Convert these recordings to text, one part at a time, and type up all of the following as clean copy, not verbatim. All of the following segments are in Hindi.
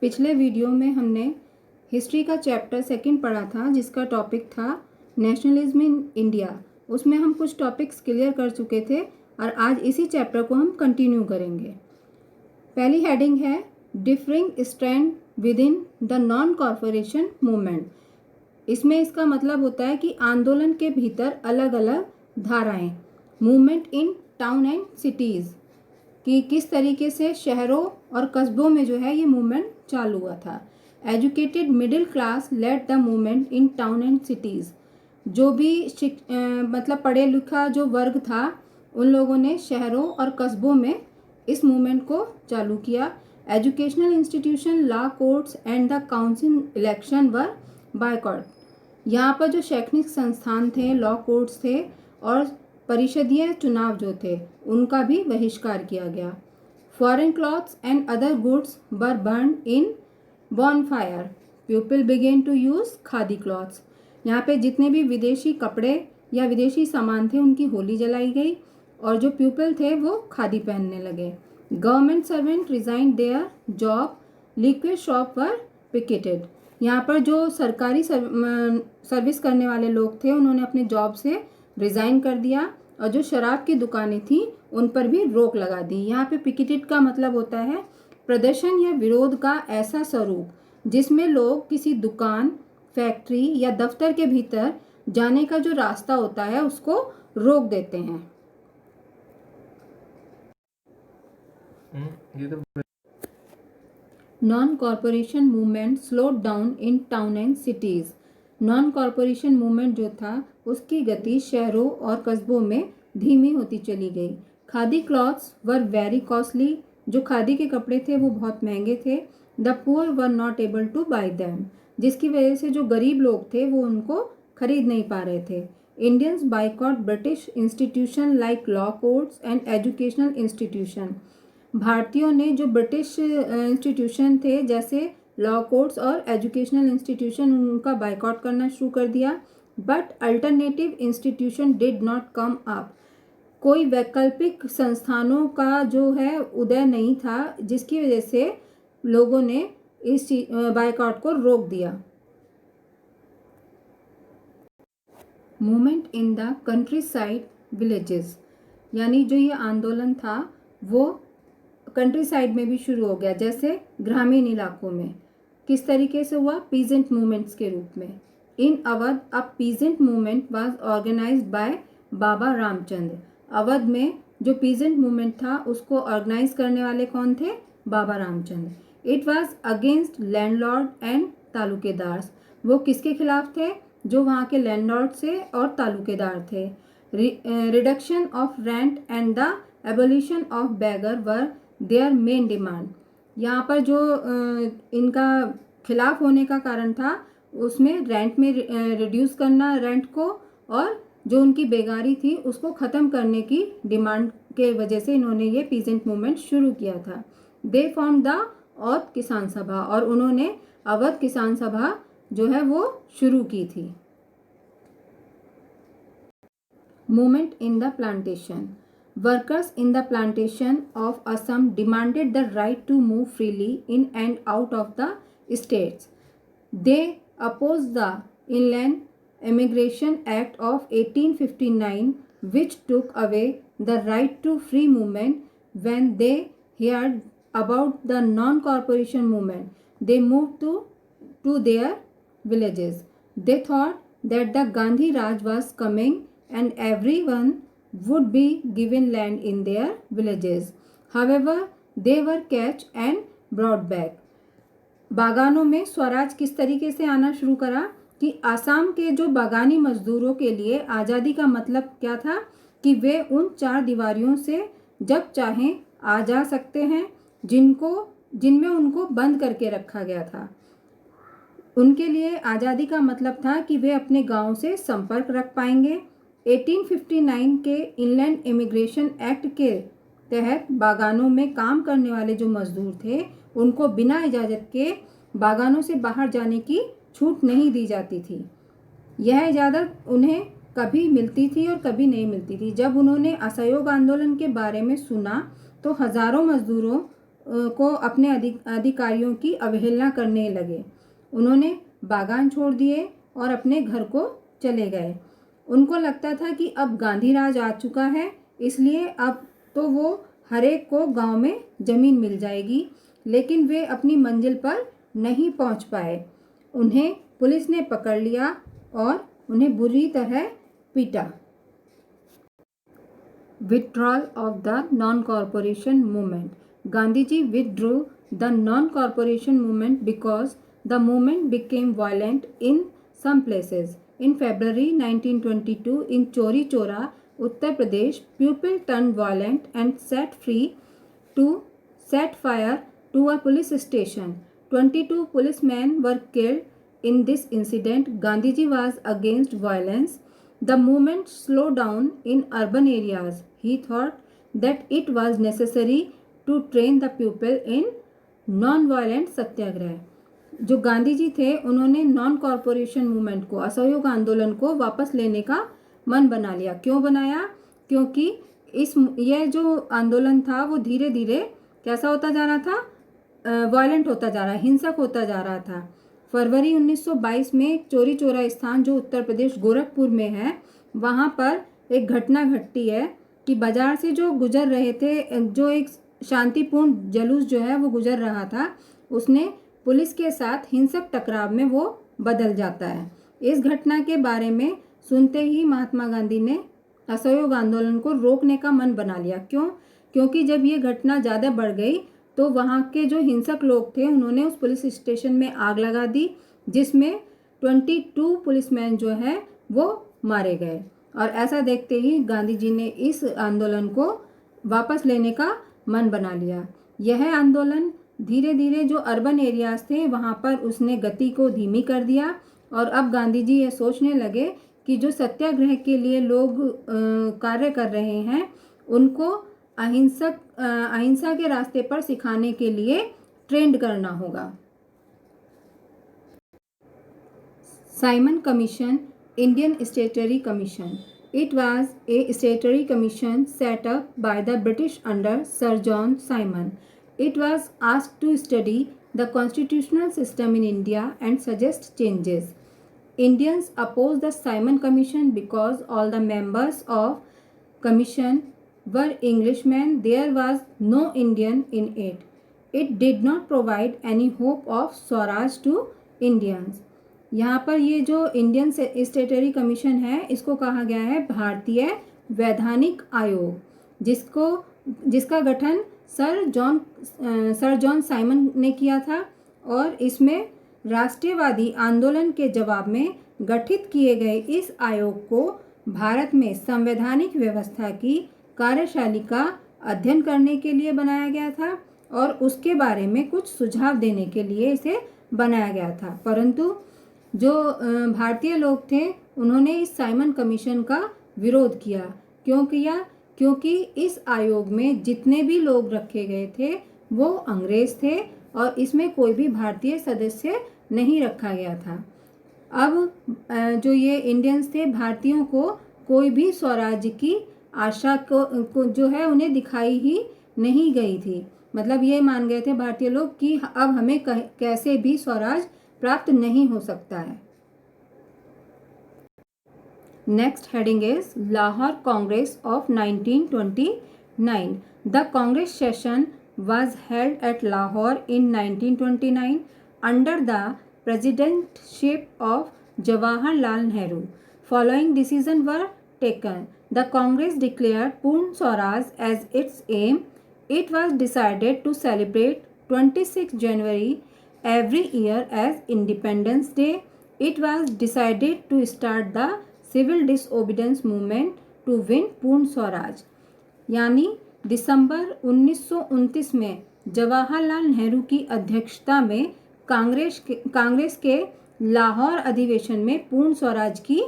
पिछले वीडियो में हमने हिस्ट्री का चैप्टर 2 पढ़ा था, जिसका टॉपिक था नेशनलिज्म इन इंडिया। उसमें हम कुछ टॉपिक्स क्लियर कर चुके थे और आज इसी चैप्टर को हम कंटिन्यू करेंगे। पहली हेडिंग है differing strand with in the non corporation movement. इसमें इसका मतलब होता है कि आंदोलन के भीतर अलग अलग धाराएं। Movement in town and cities, कि किस तरीके से शहरों और कस्बों में जो है ये मूवमेंट चालू हुआ था। Educated middle class led the movement in town and cities. जो भी मतलब पढ़े लिखा जो वर्ग था, उन लोगों ने शहरों और कस्बों में इस मूवमेंट को चालू किया। Educational institution, law courts and the council election were boycott. यहाँ पर जो शैक्षणिक संस्थान थे, लॉ कोर्ट्स थे और परिषदीय चुनाव जो थे, उनका भी बहिष्कार किया गया। Foreign clothes and other goods were burn in bonfire. People began to use khadi clothes. यहाँ पे जितने भी विदेशी कपड़े या विदेशी सामान थे, उनकी होली जलाई गई और जो पीपल थे वो खादी पहनने लगे। Government servant resign their job, liquid shop were picketed. यहाँ पर जो सरकारी सर्विस करने वाले लोग थे, उन्होंने अपने जॉब से रिज़ाइन कर दिया और जो शराब की दुकानें थीं, उन पर भी रोक लगा दी। यहाँ पे पिकेटेड का मतलब होता है प्रदर्शन या विरोध का ऐसा स्वरूप जिसमें लोग किसी दुकान, फैक्ट्री या दफ्तर के भीतर जाने का जो रास्ता होता है उसको रोक देते हैं। Non corporation movement slowed down in town and cities. Non corporation movement जो था, उसकी गति शहरों और कस्बों में धीमी होती चली गई। Khadi clothes were very costly. जो खादी के कपड़े थे वो बहुत महंगे थे। The poor were not able two by them. जिसकी वजह से जो गरीब लोग थे वो उनको खरीद नहीं पा रहे थे। Indians boycott British institution like law courts and educational institution. भारतीयों ने जो ब्रिटिश इंस्टीट्यूशन थे, जैसे लॉ कोर्ट्स और एजुकेशनल इंस्टीट्यूशन, उनका बाइकआउट करना शुरू कर दिया। But alternative institution did not come up. कोई वैकल्पिक संस्थानों का जो है उदय नहीं था, जिसकी वजह से लोगों ने इस बाइकआउट को रोक दिया। Movement in the country side villages, यानी जो ये आंदोलन था वो कंट्री साइड में भी शुरू हो गया, जैसे ग्रामीण इलाकों में। किस तरीके से हुआ? पीजेंट मूवमेंट्स के रूप में। In Awadh a peasant movement was organized by Baba Ramchandra. Awadh में जो पीजेंट मूवमेंट था उसको ऑर्गेनाइज करने वाले कौन थे? Baba Ramchandra. It was against landlord and talukdars. वो किसके खिलाफ थे? जो वहाँ के लैंडलॉर्ड से और तालुकेदार थे। Reduction of rent and the abolition of begar were their main demand. यहाँ पर जो इनका खिलाफ होने का कारण था, उसमें रेंट में रिड्यूस करना रेंट को, और जो उनकी बेगारी थी उसको ख़त्म करने की डिमांड के वजह से इन्होंने ये पीजेंट मूवमेंट शुरू किया था। दे फॉर्म द औध किसान सभा, और उन्होंने अवध किसान सभा जो है वो शुरू की थी। Movement in the plantation. Workers in the plantation of Assam demanded the right to move freely in and out of the states. They opposed the Inland Immigration Act of 1859, which took away the right to free movement. When they heard about the non-corporation movement, they moved to their villages. They thought that the Gandhi Raj was coming and everyone would be given land in their villages. However, they were catch and brought back. बागानों में स्वराज किस तरीके से आना शुरू करा कि आसाम के जो बागानी मजदूरों के लिए आज़ादी का मतलब क्या था कि वे उन 4 दीवारियों से जब चाहें आ जा सकते हैं, जिनमें उनको बंद करके रखा गया था। उनके लिए आज़ादी का मतलब था कि वे अपने गांव से संपर्क रख पाएंगे। 1859 के इनलैंड इमिग्रेशन एक्ट के तहत बागानों में काम करने वाले जो मजदूर थे, उनको बिना इजाज़त के बागानों से बाहर जाने की छूट नहीं दी जाती थी। यह इजाज़त उन्हें कभी मिलती थी और कभी नहीं मिलती थी। जब उन्होंने असहयोग आंदोलन के बारे में सुना तो हज़ारों मजदूरों को अपने अधिकारियों की अवहेलना करने लगे। उन्होंने बागान छोड़ दिए और अपने घर को चले गए। उनको लगता था कि अब गांधी राज आ चुका है, इसलिए अब तो वो हर एक को गांव में ज़मीन मिल जाएगी। लेकिन वे अपनी मंजिल पर नहीं पहुंच पाए। उन्हें पुलिस ने पकड़ लिया और उन्हें बुरी तरह पीटा। Withdrawal of the non-corporation movement. Gandhiji withdrew the non-corporation movement because the movement became violent in some places. In February 1922, in Chori Chora, Uttar Pradesh, people turned violent and set fire to a police station. 22 policemen were killed in this incident. Gandhiji was against violence. The movement slowed down in urban areas. He thought that it was necessary to train the people in non-violent सत्याग्रह। जो गांधी जी थे उन्होंने नॉन कॉरपोरेशन मूवमेंट को, असहयोग आंदोलन को वापस लेने का मन बना लिया। क्यों बनाया? क्योंकि यह जो आंदोलन था वो धीरे धीरे कैसा होता जा रहा था, वायलेंट होता जा रहा, हिंसक होता जा रहा था। फरवरी 1922 में चोरी चौरा स्थान जो उत्तर प्रदेश गोरखपुर में है, वहाँ पर एक घटना घटती है कि बाजार से जो गुजर रहे थे, जो एक शांतिपूर्ण जुलूस जो है वो गुजर रहा था, उसने पुलिस के साथ हिंसक टकराव में वो बदल जाता है। इस घटना के बारे में सुनते ही महात्मा गांधी ने असहयोग आंदोलन को रोकने का मन बना लिया। क्यों? क्योंकि जब ये घटना ज़्यादा बढ़ गई तो वहाँ के जो हिंसक लोग थे उन्होंने उस पुलिस स्टेशन में आग लगा दी, जिसमें 22 पुलिसमैन जो है वो मारे गए। और ऐसा देखते ही गांधी जी ने इस आंदोलन को वापस लेने का मन बना लिया। यह आंदोलन धीरे धीरे जो अर्बन एरियाज थे वहाँ पर उसने गति को धीमी कर दिया। और अब गांधी जी ये सोचने लगे कि जो सत्याग्रह के लिए लोग कार्य कर रहे हैं उनको अहिंसा के रास्ते पर सिखाने के लिए ट्रेंड करना होगा। Simon commission, Indian statutory commission. It was a statutory commission set up by the British under Sir John Simon. It was asked to study the constitutional system in India and suggest changes. Indians opposed the Simon Commission because all the members of commission were Englishmen. There was no Indian in it. It did not provide any hope of Swaraj to Indians. यहाँ पर ये जो इंडियन स्टैट्यूटरी कमीशन है इसको कहा गया है भारतीय वैधानिक आयोग, जिसका गठन सर जॉन साइमन ने किया था। और इसमें राष्ट्रवादी आंदोलन के जवाब में गठित किए गए इस आयोग को भारत में संवैधानिक व्यवस्था की कार्यशैली का अध्ययन करने के लिए बनाया गया था और उसके बारे में कुछ सुझाव देने के लिए इसे बनाया गया था। परंतु जो भारतीय लोग थे उन्होंने इस साइमन कमीशन का विरोध किया। क्योंकि इस आयोग में जितने भी लोग रखे गए थे वो अंग्रेज थे और इसमें कोई भी भारतीय सदस्य नहीं रखा गया था। अब जो ये इंडियंस थे, भारतीयों को कोई भी स्वराज्य की आशा को जो है उन्हें दिखाई ही नहीं गई थी। मतलब ये मान गए थे भारतीय लोग कि अब हमें कैसे भी स्वराज प्राप्त नहीं हो सकता है। Next heading is Lahore Congress of 1929. The Congress session was held at Lahore in 1929 under the presidency of Jawaharlal Nehru. Following decisions were taken. The Congress declared Purna Swaraj as its aim. It was decided to celebrate 26 January every year as Independence Day. It was decided to start the civil disobedience movement to win Purna Swaraj. यानी दिसंबर 1929 में जवाहरलाल नेहरू की अध्यक्षता में कांग्रेस के लाहौर अधिवेशन में पूर्ण स्वराज की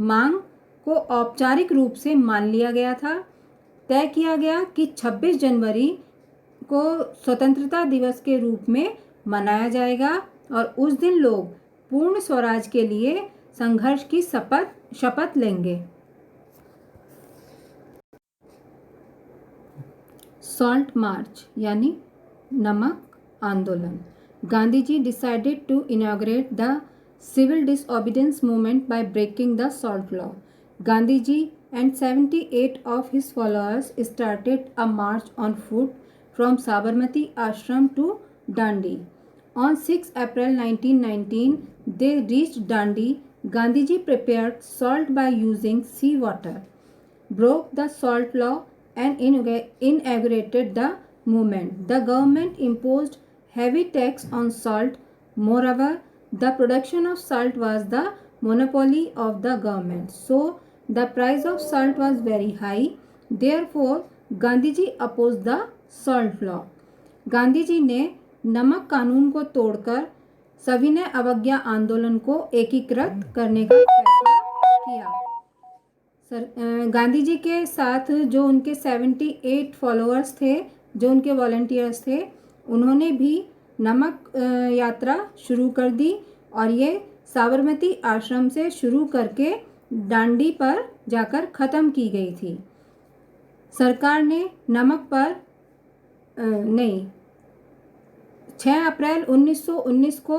मांग को औपचारिक रूप से मान लिया गया था। तय किया गया कि 26 जनवरी को स्वतंत्रता दिवस के रूप में मनाया जाएगा और उस दिन लोग पूर्ण स्वराज के लिए संघर्ष की शपथ लेंगे। सॉल्ट मार्च यानी नमक आंदोलन. Gandhiji decided to inaugurate the civil disobedience movement by breaking the salt law. Gandhiji and 78 of his followers started a march on foot from Sabarmati Ashram to Dandi. On 6 April 1919, they reached Dandi. Gandhiji prepared salt by using sea water, broke the salt law, and inaugurated the movement. The government imposed heavy tax on salt. Moreover, the production of salt was the monopoly of the government. So, the price of salt was very high. Therefore, Gandhiji opposed the salt law. Gandhiji ने नमक कानून को तोड़कर सविनय अवज्ञा आंदोलन को एकीकृत करने का फैसला किया. गांधी जी के साथ जो उनके 78 फॉलोअर्स थे, जो उनके वॉलंटियर्स थे, उन्होंने भी नमक यात्रा शुरू कर दी और ये साबरमती आश्रम से शुरू करके डांडी पर जाकर ख़त्म की गई थी. सरकार ने नमक पर 6 अप्रैल 1919 को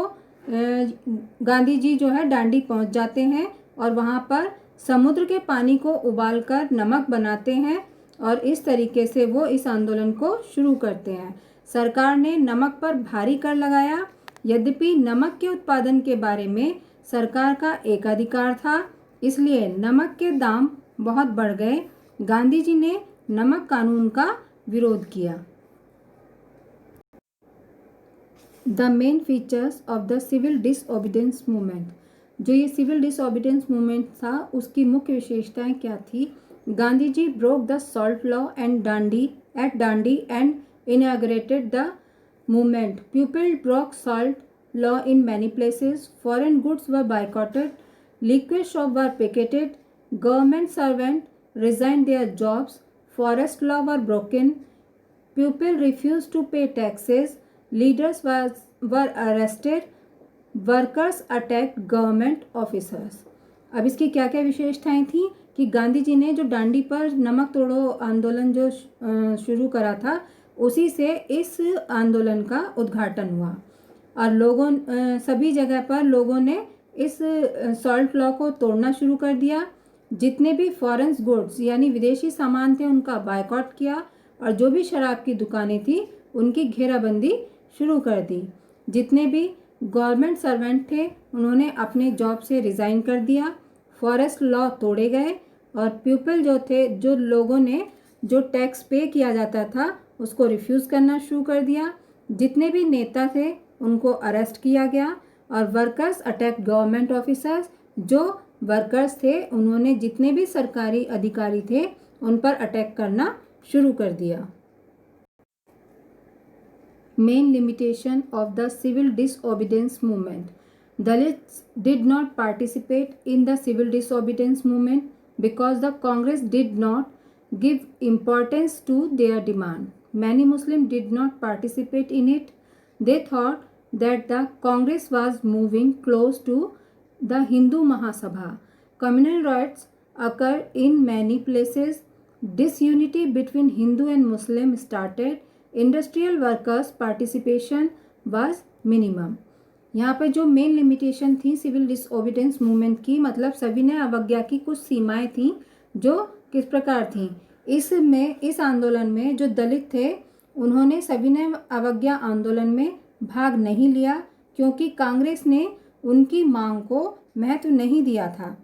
गांधी जी जो है डांडी पहुंच जाते हैं और वहां पर समुद्र के पानी को उबालकर नमक बनाते हैं और इस तरीके से वो इस आंदोलन को शुरू करते हैं. सरकार ने नमक पर भारी कर लगाया. यद्यपि नमक के उत्पादन के बारे में सरकार का एकाधिकार था, इसलिए नमक के दाम बहुत बढ़ गए. गांधी जी ने नमक कानून का विरोध किया. The main features of the civil disobedience movement. जो ये सिविल डिसओबीडियंस मूवमेंट था उसकी मुख्य विशेषताएं क्या थी? Gandhi ji broke the salt law and Dandi and inaugurated the movement. People broke salt law in many places. Foreign goods were boycotted. Liquor shops were picketed. Government servants resigned their jobs. Forest law were broken. People refused to pay taxes. Leaders were arrested. Workers attacked government officers. अब इसकी क्या क्या विशेषताएं थी कि गांधी जी ने जो डांडी पर नमक तोड़ो आंदोलन जो शुरू करा था, उसी से इस आंदोलन का उद्घाटन हुआ और लोगों सभी जगह पर लोगों ने इस सॉल्ट लॉ को तोड़ना शुरू कर दिया. जितने भी फॉरेन गुड्स यानी विदेशी सामान थे उनका बायकॉट किया और जो भी शराब की दुकानें थी उनकी घेराबंदी शुरू कर दी. जितने भी गवर्नमेंट सर्वेंट थे उन्होंने अपने जॉब से रिज़ाइन कर दिया. फॉरेस्ट लॉ तोड़े गए और पीपल जो थे, जो लोगों ने जो टैक्स पे किया जाता था उसको रिफ्यूज़ करना शुरू कर दिया. जितने भी नेता थे उनको अरेस्ट किया गया और वर्कर्स अटैक गवर्नमेंट ऑफिसर्स. जो वर्कर्स थे उन्होंने जितने भी सरकारी अधिकारी थे उन पर अटैक करना शुरू कर दिया. Main limitation of the civil disobedience movement. Dalits did not participate in the civil disobedience movement because the Congress did not give importance to their demand. Many Muslims did not participate in it. They thought that the Congress was moving close to the Hindu Mahasabha. Communal riots occurred in many places. Disunity between Hindu and Muslim started. Industrial workers' participation was minimum. यहाँ पे जो मेन लिमिटेशन थी सिविल डिसओबीडियंस मूवमेंट की, मतलब सविनय अवज्ञा की कुछ सीमाएं थीं जो किस प्रकार थीं. इस आंदोलन में जो दलित थे उन्होंने सविनय अवज्ञा आंदोलन में भाग नहीं लिया क्योंकि कांग्रेस ने उनकी मांग को महत्व नहीं दिया था.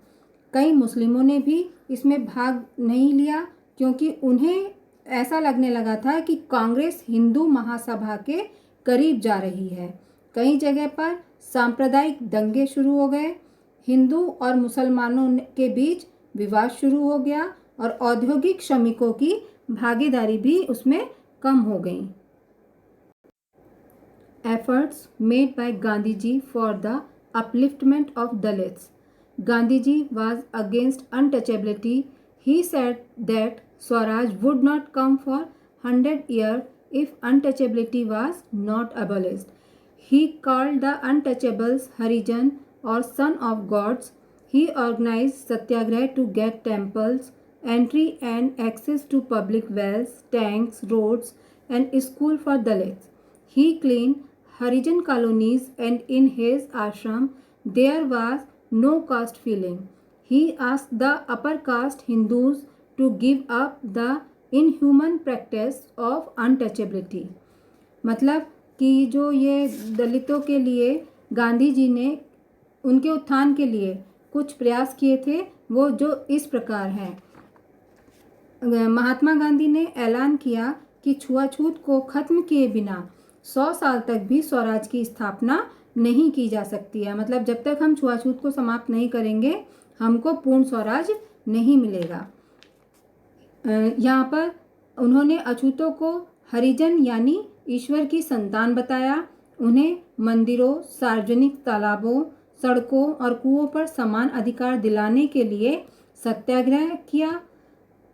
कई मुस्लिमों ने भी इसमें भाग नहीं लिया क्योंकि उन्हें ऐसा लगने लगा था कि कांग्रेस हिंदू महासभा के करीब जा रही है. कई जगह पर सांप्रदायिक दंगे शुरू हो गए. हिंदू और मुसलमानों के बीच विवाद शुरू हो गया और औद्योगिक श्रमिकों की भागीदारी भी उसमें कम हो गई. Efforts made by Gandhi ji for the upliftment of Dalits. Gandhi ji was against untouchability. He said that swaraj would not come for 100 years if untouchability was not abolished. He called the untouchables Harijan or son of gods. He organized satyagrah to get temples, entry and access to public wells, tanks, roads and school for Dalits. He cleaned Harijan colonies, and in his ashram there was no caste feeling. He asked the upper caste Hindus to give up the inhuman practice of untouchability. मतलब कि जो ये दलितों के लिए गांधी जी ने उनके उत्थान के लिए कुछ प्रयास किए थे, वो जो इस प्रकार हैं। महात्मा गांधी ने ऐलान किया कि छुआछूत को खत्म किए बिना 100 साल तक भी स्वराज की स्थापना नहीं की जा सकती है। मतलब जब तक हम छुआछूत को समाप्त नहीं करेंगे हमको पूर्ण स्वराज नहीं मिलेगा। यहाँ पर उन्होंने अछूतों को हरिजन यानी ईश्वर की संतान बताया। उन्हें मंदिरों, सार्वजनिक तालाबों, सड़कों और कुओं पर समान अधिकार दिलाने के लिए सत्याग्रह किया।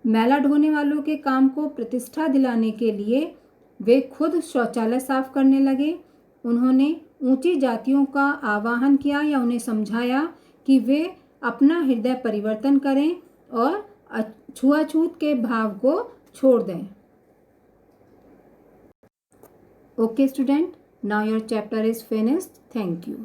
मैला ढोने वालों के काम को प्रतिष्ठा दिलाने के लिए वे खुद शौचालय साफ करने लगे। उन्होंने ऊंची जातियों का आह्वान किया या उन्हें समझाया कि वे अपना हृदय परिवर्तन करें और छुआछूत के भाव को छोड़ दें। Okay student, now your chapter is finished. Thank you.